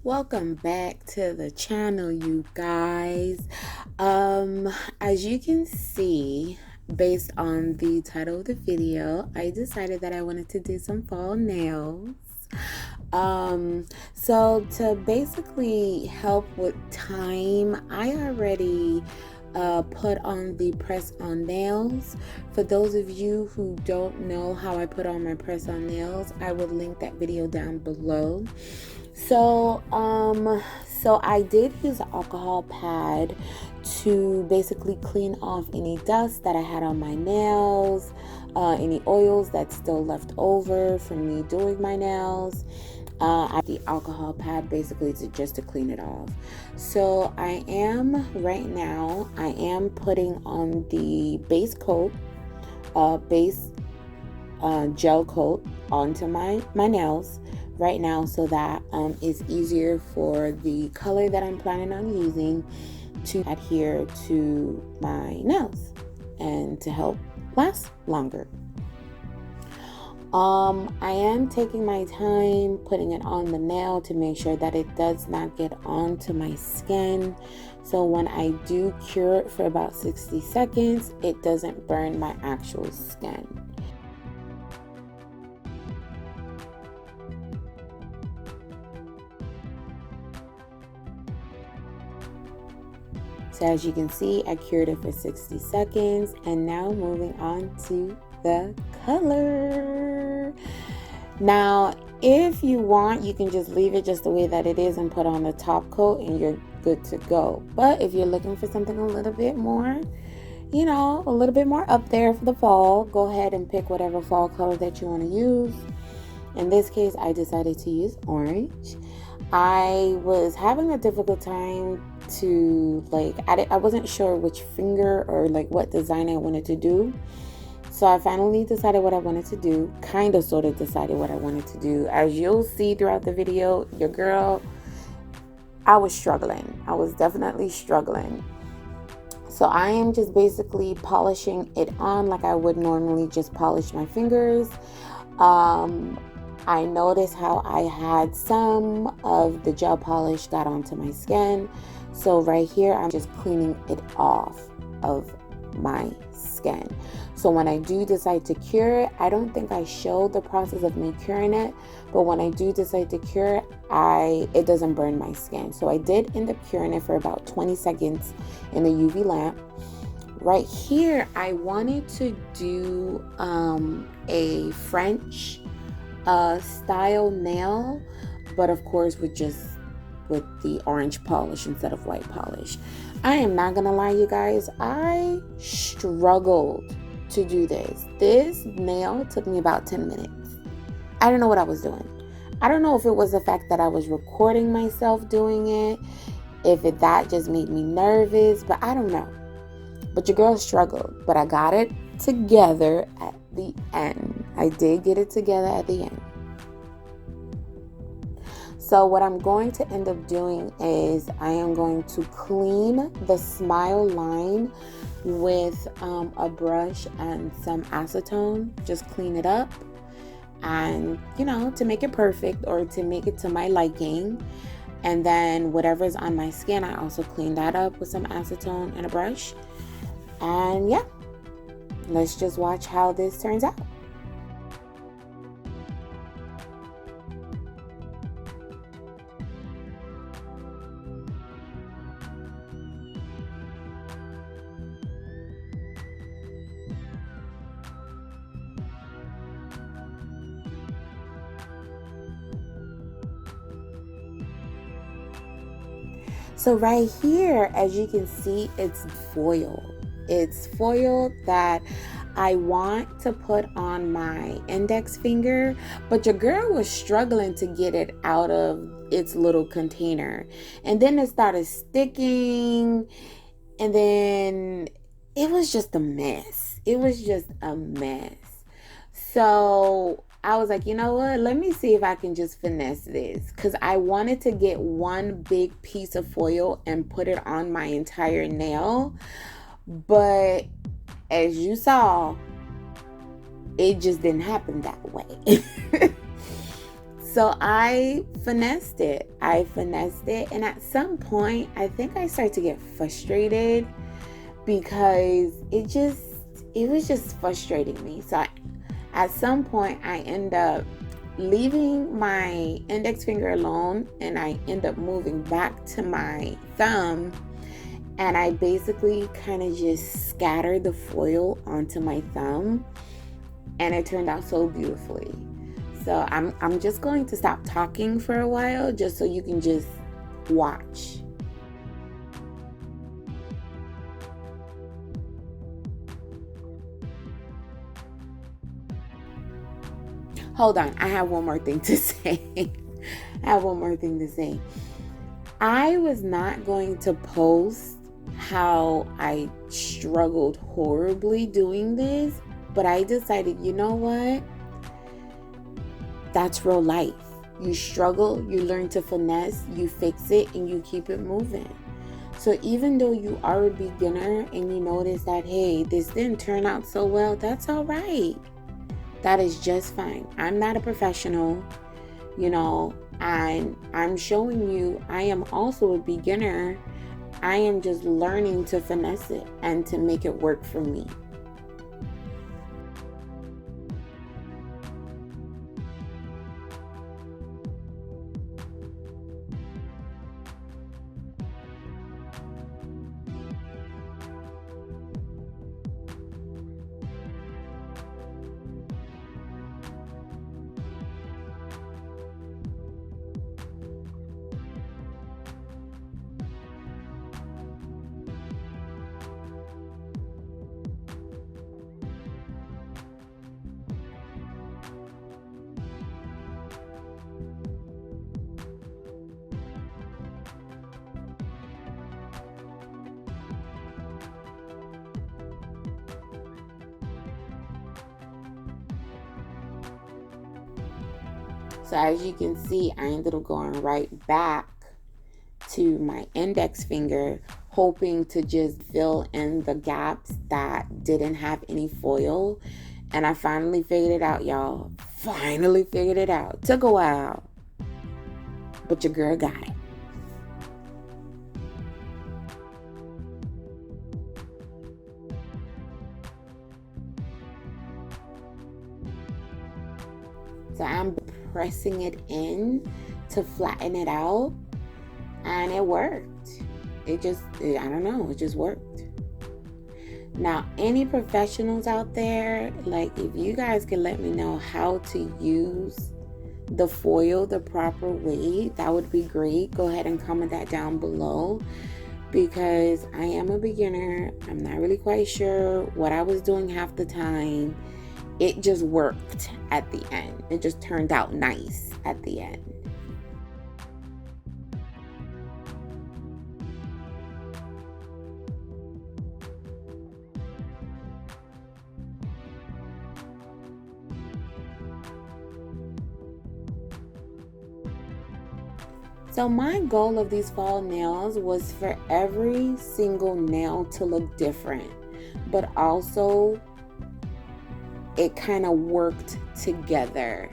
Welcome back to the channel, you guys. As you can see, based on the title of the video, I decided that I wanted to do some fall nails. So to basically help with time, I already put on the press on nails. For those of you who don't know how I put on my press on nails, I will link that video down below. So I did use an alcohol pad to basically clean off any dust that I had on my nails, any oils that's still left over from me doing my nails. I the alcohol pad basically to clean it off. So I am putting on the base coat, gel coat onto my nails right now, so that it's easier for the color that I'm planning on using to adhere to my nails and to help last longer. I am taking my time putting it on the nail to make sure that it does not get onto my skin. So when I do cure it for about 60 seconds, it doesn't burn my actual skin. So as you can see, I cured it for 60 seconds, and now moving on to the color. Now, if you want, you can just leave it just the way that it is and put on the top coat and you're good to go. But if you're looking for something a little bit more, a little bit more up there for the fall, go ahead and pick whatever fall color that you want to use. In this case, I decided to use orange. I was having a difficult time to I wasn't sure which finger or what design I wanted to do. So I finally decided what I wanted to do, sort of decided what I wanted to do. As you'll see throughout the video, your girl, I was struggling. I was definitely struggling. So I am just basically polishing it on like I would normally just polish my fingers. I noticed how I had some of the gel polish got onto my skin. So right here, I'm just cleaning it off of my skin. So when I do decide to cure it, I don't think I showed the process of me curing it, but when I do decide to cure it, it doesn't burn my skin. So I did end up curing it for about 20 seconds in a UV lamp. Right here, I wanted to do a French style nail, but of course with the orange polish instead of white polish. I am not gonna lie, you guys, I struggled to do this. This nail took me about 10 minutes. I don't know what I was doing. I don't know if it was the fact that I was recording myself doing it, that just made me nervous, but I don't know. But your girl struggled, but I got it together at the end. I did get it together at the end. So what I'm going to end up doing is I am going to clean the smile line with a brush and some acetone. Just clean it up and, to make it perfect or to make it to my liking. And then whatever's on my skin, I also clean that up with some acetone and a brush. And yeah, let's just watch how this turns out. So right here, as you can see, it's foil. It's foil that I want to put on my index finger, but your girl was struggling to get it out of its little container. And then it started sticking, and then it was just a mess. So I was like, you know what? Let me see if I can just finesse this, because I wanted to get one big piece of foil and put it on my entire nail. But as you saw, it just didn't happen that way. So I finessed it. And at some point, I think I started to get frustrated because it was just frustrating me. So at some point, I end up leaving my index finger alone, and I end up moving back to my thumb, and I basically kind of just scattered the foil onto my thumb, and it turned out so beautifully. So I'm just going to stop talking for a while just so you can just watch. Hold on, I have one more thing to say. I was not going to post how I struggled horribly doing this, but I decided, you know what? That's real life. You struggle, you learn to finesse, you fix it, and you keep it moving. So even though you are a beginner and you notice that, hey, this didn't turn out so well, that's all right. That is just fine. I'm not a professional, and I'm showing you I am also a beginner. I am just learning to finesse it and to make it work for me. So as you can see, I ended up going right back to my index finger, hoping to just fill in the gaps that didn't have any foil. And I finally figured it out, y'all. Finally figured it out. Took a while, but your girl got it. So I'm pressing it in to flatten it out, and it worked. It just worked. Now, any professionals out there, like, if you guys can let me know how to use the foil the proper way, that would be great. Go ahead and comment that down below, because I am a beginner. I'm not really quite sure what I was doing half the time. It just worked at the end. It just turned out nice at the end. So my goal of these fall nails was for every single nail to look different, but also it kind of worked together.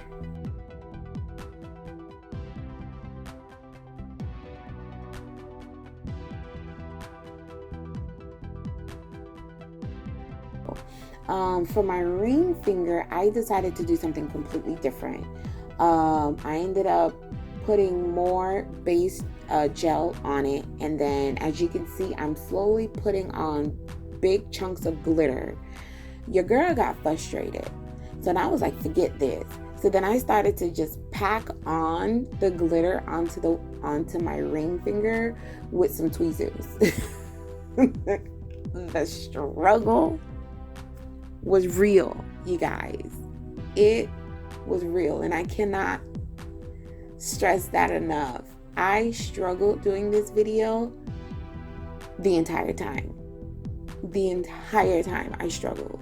For my ring finger, I decided to do something completely different. I ended up putting more base gel on it, and then as you can see, I'm slowly putting on big chunks of glitter. Your girl got frustrated, so then I was like, forget this. So then I started to just pack on the glitter onto my ring finger with some tweezers. The struggle was real, you guys. It was real, and I cannot stress that enough. I struggled doing this video the entire time. I struggled.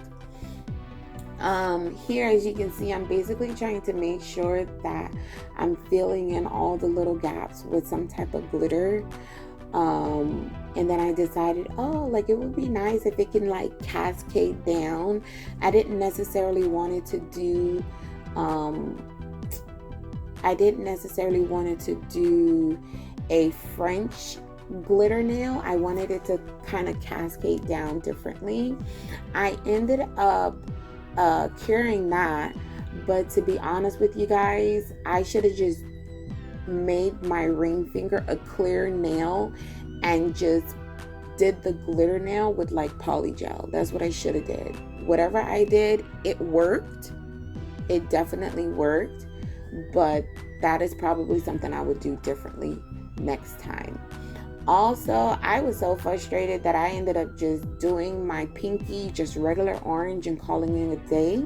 Here, as you can see, I'm basically trying to make sure that I'm filling in all the little gaps with some type of glitter. And then I decided, it would be nice if it can cascade down. I didn't necessarily want it to do I didn't necessarily wanted to do a French glitter nail. I wanted it to kind of cascade down differently. I ended up curing that, but to be honest with you guys, I should have just made my ring finger a clear nail and just did the glitter nail with like polygel. That's what I should have did. Whatever I did, it worked. It definitely worked, but that is probably something I would do differently next time. Also, I was so frustrated that I ended up just doing my pinky just regular orange and calling it a day.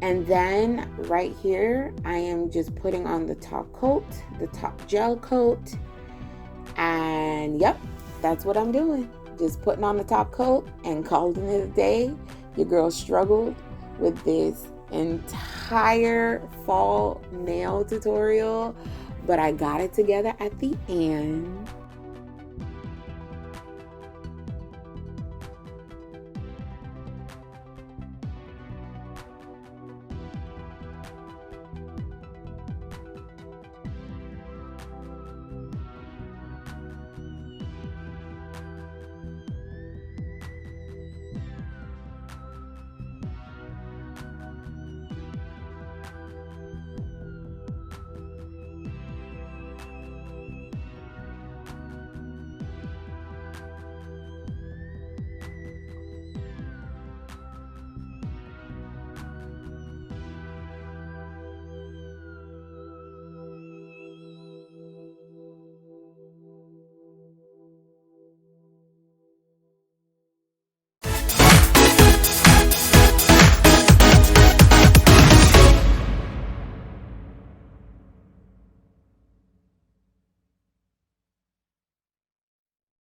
And then right here, I am just putting on the top coat, the top gel coat. And yep, that's what I'm doing. Just putting on the top coat and calling it a day. Your girl struggled with this entire fall nail tutorial, but I got it together at the end.